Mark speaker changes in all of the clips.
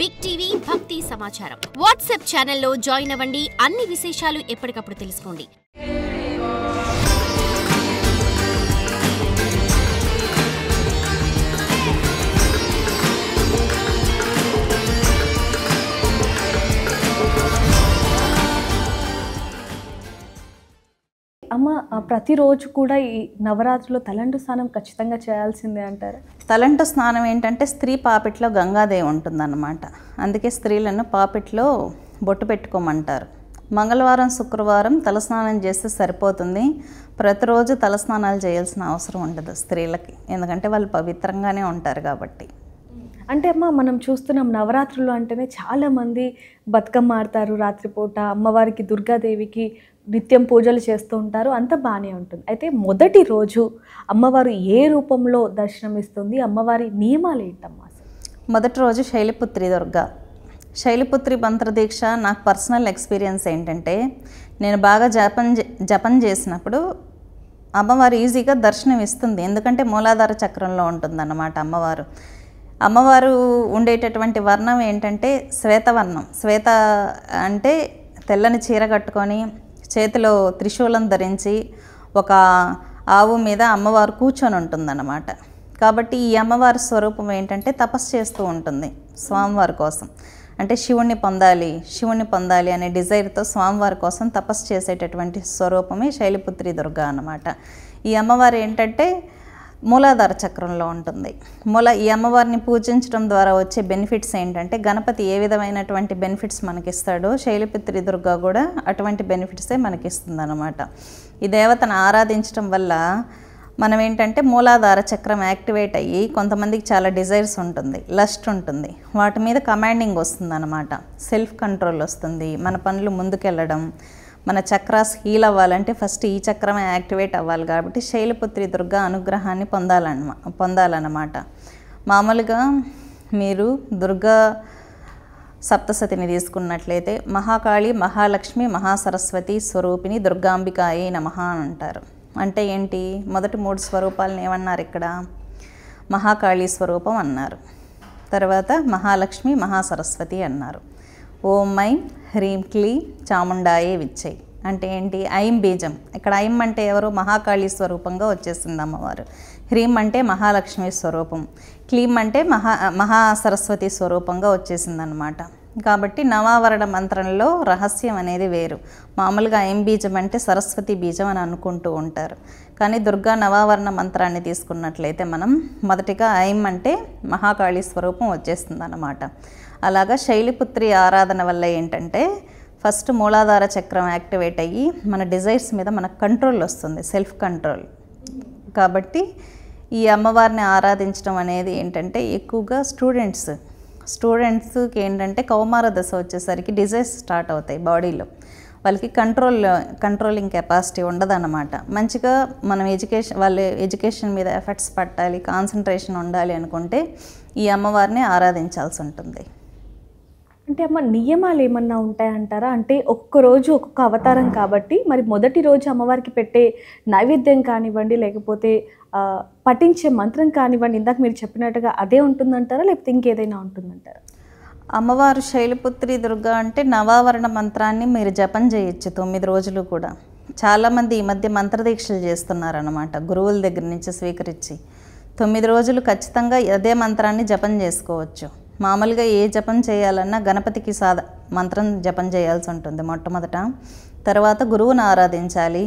Speaker 1: Big TV భక్తి సమాచారం WhatsApp ఛానల్లో జాయిన్ అవ్వండి. అన్ని విశేషాలు ఎప్పటికప్పుడు తెలుసుకోండి.
Speaker 2: అమ్మ, ప్రతిరోజు కూడా ఈ నవరాత్రిలో తలంటు స్నానం ఖచ్చితంగా చేయాల్సిందే అంటారా?
Speaker 3: తలంటు స్నానం ఏంటంటే స్త్రీ పాపిట్లో గంగాదేవి ఉంటుందన్నమాట. అందుకే స్త్రీలను పాపిట్లో బొట్టు పెట్టుకోమంటారు. మంగళవారం శుక్రవారం తలస్నానం చేస్తే సరిపోతుంది. ప్రతిరోజు తలస్నానాలు చేయాల్సిన అవసరం ఉండదు స్త్రీలకి, ఎందుకంటే వాళ్ళు పవిత్రంగానే ఉంటారు కాబట్టి.
Speaker 2: అంటే అమ్మ, మనం చూస్తున్నాం నవరాత్రులు అంటేనే చాలామంది బతుకమ్మ ఆడతారు రాత్రిపూట, అమ్మవారికి దుర్గాదేవికి నిత్యం పూజలు చేస్తూ ఉంటారు, అంతా బాగానే ఉంటుంది. అయితే మొదటి రోజు అమ్మవారు ఏ రూపంలో దర్శనమిస్తుంది, అమ్మవారి నియమాలు ఏంటమ్మా?
Speaker 3: మొదటి రోజు శైలిపుత్రి దుర్గా. శైలిపుత్రి మంత్రదీక్ష నాకు పర్సనల్ ఎక్స్పీరియన్స్ ఏంటంటే, నేను బాగా జపం చేసినప్పుడు అమ్మవారు ఈజీగా దర్శనం ఇస్తుంది. ఎందుకంటే మూలాధార చక్రంలో ఉంటుందన్నమాట అమ్మవారు. అమ్మవారు ఉండేటటువంటి వర్ణం ఏంటంటే శ్వేతవర్ణం. శ్వేత అంటే తెల్లని చీర కట్టుకొని చేతిలో త్రిశూలం ధరించి ఒక ఆవు మీద అమ్మవారు కూర్చొని ఉంటుందన్నమాట. కాబట్టి ఈ అమ్మవారి స్వరూపం ఏంటంటే తపస్సు చేస్తూ ఉంటుంది స్వామివారి కోసం. అంటే శివుణ్ణి పొందాలి అనే డిజైర్తో స్వామివారి కోసం తపస్సు చేసేటటువంటి స్వరూపమే శైలిపుత్రి దుర్గా అన్నమాట. ఈ అమ్మవారు ఏంటంటే మూలాధార చక్రంలో ఉంటుంది. ఈ అమ్మవారిని పూజించడం ద్వారా వచ్చే బెనిఫిట్స్ ఏంటంటే, గణపతి ఏ విధమైనటువంటి బెనిఫిట్స్ మనకిస్తాడో శైలిపుత్రి దుర్గా కూడా అటువంటి బెనిఫిట్సే మనకిస్తుంది అన్నమాట. ఈ దేవతను ఆరాధించడం వల్ల మనం ఏంటంటే మూలాధార చక్రం యాక్టివేట్ అయ్యి కొంతమందికి చాలా డిజైర్స్ ఉంటుంది, లస్ట్ ఉంటుంది, వాటి మీద కమాండింగ్ వస్తుంది అన్నమాట. సెల్ఫ్ కంట్రోల్ వస్తుంది, మన పనులు ముందుకెళ్ళడం, మన చక్రాస్ హీల్ అవ్వాలంటే ఫస్ట్ ఈ చక్రమే యాక్టివేట్ అవ్వాలి. కాబట్టి శైలిపుత్రి దుర్గా అనుగ్రహాన్ని పొందాలన్నమాట. మామూలుగా మీరు దుర్గా సప్తసతిని తీసుకున్నట్లయితే మహాకాళి, మహాలక్ష్మి, మహాసరస్వతి స్వరూపిణి దుర్గాంబికాయే నమః అని అంటారు. అంటే ఏంటి? మొదటి 3 స్వరూపాలను ఏమన్నారు ఇక్కడ? మహాకాళి స్వరూపం అన్నారు, తర్వాత మహాలక్ష్మి, మహాసరస్వతి అన్నారు. ఓం ఐం హ్రీం క్లీం చాముండాయే విచ్చై అంటే ఏంటి? ఐం బీజం. ఇక్కడ ఐం అంటే ఎవరు? మహాకాళి స్వరూపంగా వచ్చేసింది అమ్మవారు. హ్రీం అంటే మహాలక్ష్మి స్వరూపం, క్లీం అంటే మహాసరస్వతి స్వరూపంగా వచ్చేసింది అన్నమాట. కాబట్టి నవావరణ మంత్రంలో రహస్యం అనేది వేరు. మామూలుగా ఐం బీజం అంటే సరస్వతి బీజం అని అనుకుంటూ ఉంటారు, కానీ దుర్గా నవావరణ మంత్రాన్ని తీసుకున్నట్లయితే మనం మొదటిగా ఐం అంటే మహాకాళి స్వరూపం వచ్చేస్తుంది అన్నమాట. అలాగా శైలిపుత్రి ఆరాధన వల్ల ఏంటంటే ఫస్ట్ మూలాధార చక్రం యాక్టివేట్ అయ్యి మన డిజైర్స్ మీద మనకు కంట్రోల్ వస్తుంది, సెల్ఫ్ కంట్రోల్. కాబట్టి ఈ అమ్మవారిని ఆరాధించడం అనేది ఏంటంటే ఎక్కువగా స్టూడెంట్స్కి ఏంటంటే కౌమార దశ వచ్చేసరికి డిజైర్స్ స్టార్ట్ అవుతాయి బాడీలో. వాళ్ళకి కంట్రోలింగ్ కెపాసిటీ ఉండదన్నమాట. మంచిగా మనం వాళ్ళ ఎడ్యుకేషన్ మీద ఎఫర్ట్స్ పట్టాలి, కాన్సన్ట్రేషన్ ఉండాలి అనుకుంటే ఈ అమ్మవారిని ఆరాధించాల్సి ఉంటుంది.
Speaker 2: అంటే అమ్మ, నియమాలు ఏమన్నా ఉంటాయంటారా? అంటే ఒక్కరోజు ఒక్కొక్క అవతారం కాబట్టి మరి మొదటి రోజు అమ్మవారికి పెట్టే నైవేద్యం కానివ్వండి, లేకపోతే పఠించే మంత్రం కానివ్వండి, ఇందాక మీరు చెప్పినట్టుగా అదే ఉంటుందంటారా, లేకపోతే ఇంకేదైనా ఉంటుందంటారా?
Speaker 3: అమ్మవారు శైలిపుత్రి దుర్గా అంటే నవావరణ మంత్రాన్ని మీరు జపం చేయొచ్చు 9 రోజులు కూడా. చాలామంది ఈ మధ్య మంత్రదీక్షలు చేస్తున్నారన్నమాట, గురువుల దగ్గర నుంచి స్వీకరించి. 9 రోజులు ఖచ్చితంగా అదే మంత్రాన్ని జపం చేసుకోవచ్చు. మామూలుగా ఏ జపం చేయాలన్నా గణపతికి మంత్రం జపం చేయాల్సి ఉంటుంది మొట్టమొదట, తర్వాత గురువుని ఆరాధించాలి,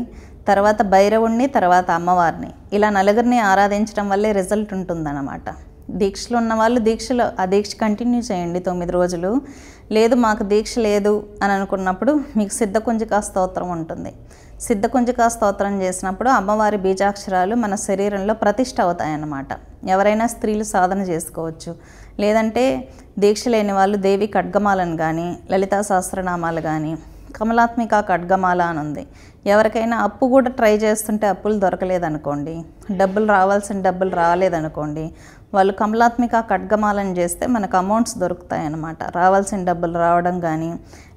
Speaker 3: తర్వాత భైరవుణ్ణి, తర్వాత అమ్మవారిని. ఇలా నలుగురిని ఆరాధించడం వల్లే రిజల్ట్ ఉంటుందన్నమాట. దీక్షలు ఉన్న వాళ్ళు ఆ దీక్ష కంటిన్యూ చేయండి 9 రోజులు. లేదు మాకు దీక్ష లేదు అని అనుకున్నప్పుడు మీకు సిద్ధకుంజికా స్తోత్రం ఉంటుంది. సిద్ధకుంజికా స్తోత్రం చేసినప్పుడు అమ్మవారి బీజాక్షరాలు మన శరీరంలో ప్రతిష్ఠ అవుతాయన్నమాట. ఎవరైనా స్త్రీలు సాధన చేసుకోవచ్చు. లేదంటే దీక్ష లేని వాళ్ళు దేవి ఖడ్గమాలను కానీ, లలితా సహస్రనామాలు కానీ, కమలాత్మిక ఖడ్గమాల అని ఉంది. ఎవరికైనా అప్పు కూడా ట్రై చేస్తుంటే అప్పులు దొరకలేదనుకోండి, రావాల్సిన డబ్బులు రాలేదనుకోండి, వాళ్ళు కమలాత్మిక ఖడ్గమాలను చేస్తే మనకు అమౌంట్స్ దొరుకుతాయి అన్నమాట. రావాల్సిన డబ్బులు రావడం కానీ,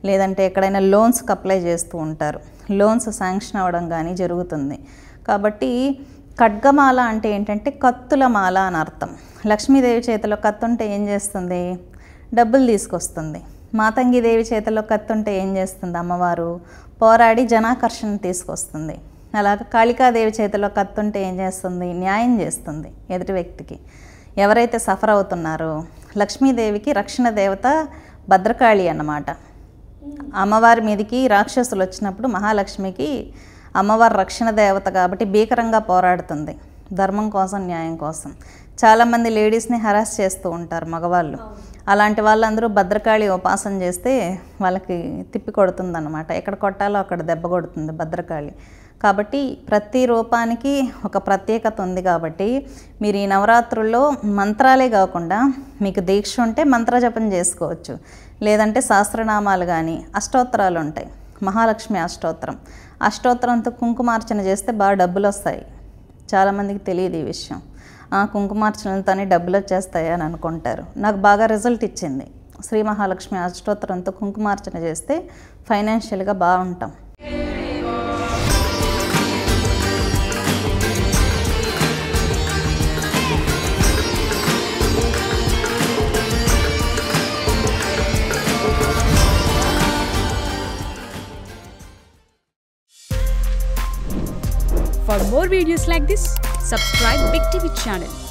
Speaker 3: లేదంటే ఎక్కడైనా లోన్స్కి అప్లై చేస్తూ ఉంటారు, లోన్స్ శాంక్షన్ అవ్వడం కానీ జరుగుతుంది. కాబట్టి ఖడ్గమాల అంటే ఏంటంటే కత్తుల మాల అని అర్థం. లక్ష్మీదేవి చేతిలో కత్తుంటే ఏం చేస్తుంది? డబ్బులు తీసుకొస్తుంది. మాతంగిదేవి చేతిలో కత్తి ఉంటే ఏం చేస్తుంది అమ్మవారు? పోరాడి జనాకర్షణ తీసుకొస్తుంది. అలాగే కాళికాదేవి చేతిలో కత్తి ఉంటే ఏం చేస్తుంది? న్యాయం చేస్తుంది ఎదుటి వ్యక్తికి. ఎవరైతే సఫర్ అవుతున్నారో, లక్ష్మీదేవికి రక్షణ దేవత భద్రకాళి అన్నమాట. అమ్మవారి మీదకి రాక్షసులు వచ్చినప్పుడు మహాలక్ష్మికి అమ్మవారి రక్షణ దేవత కాబట్టి భీకరంగా పోరాడుతుంది ధర్మం కోసం, న్యాయం కోసం. చాలామంది లేడీస్ని హరాస్ చేస్తూ ఉంటారు మగవాళ్ళు. అలాంటి వాళ్ళందరూ భద్రకాళి ఉపాసన చేస్తే వాళ్ళకి తిప్పి కొడుతుందన్నమాట. ఎక్కడ కొట్టాలో అక్కడ దెబ్బ కొడుతుంది భద్రకాళి. కాబట్టి ప్రతి రూపానికి ఒక ప్రత్యేకత ఉంది. కాబట్టి మీరు ఈ నవరాత్రుల్లో మంత్రాలే కాకుండా మీకు దీక్ష ఉంటే మంత్రజపం చేసుకోవచ్చు. లేదంటే సహస్రనామాలు కానీ అష్టోత్తరాలు ఉంటాయి. మహాలక్ష్మి అష్టోత్తరంతో కుంకుమార్చన చేస్తే బాగా డబ్బులు వస్తాయి. చాలామందికి తెలియదు ఈ విషయం. కుంకుమార్చనలతోనే డబ్బులు వచ్చేస్తాయి అని అనుకుంటారు. నాకు బాగా రిజల్ట్ ఇచ్చింది. శ్రీ మహాలక్ష్మి అష్టోత్తరంతో కుంకుమార్చన చేస్తే ఫైనాన్షియల్గా బాగుంటాం.
Speaker 4: For more videos like this, subscribe Big TV channel.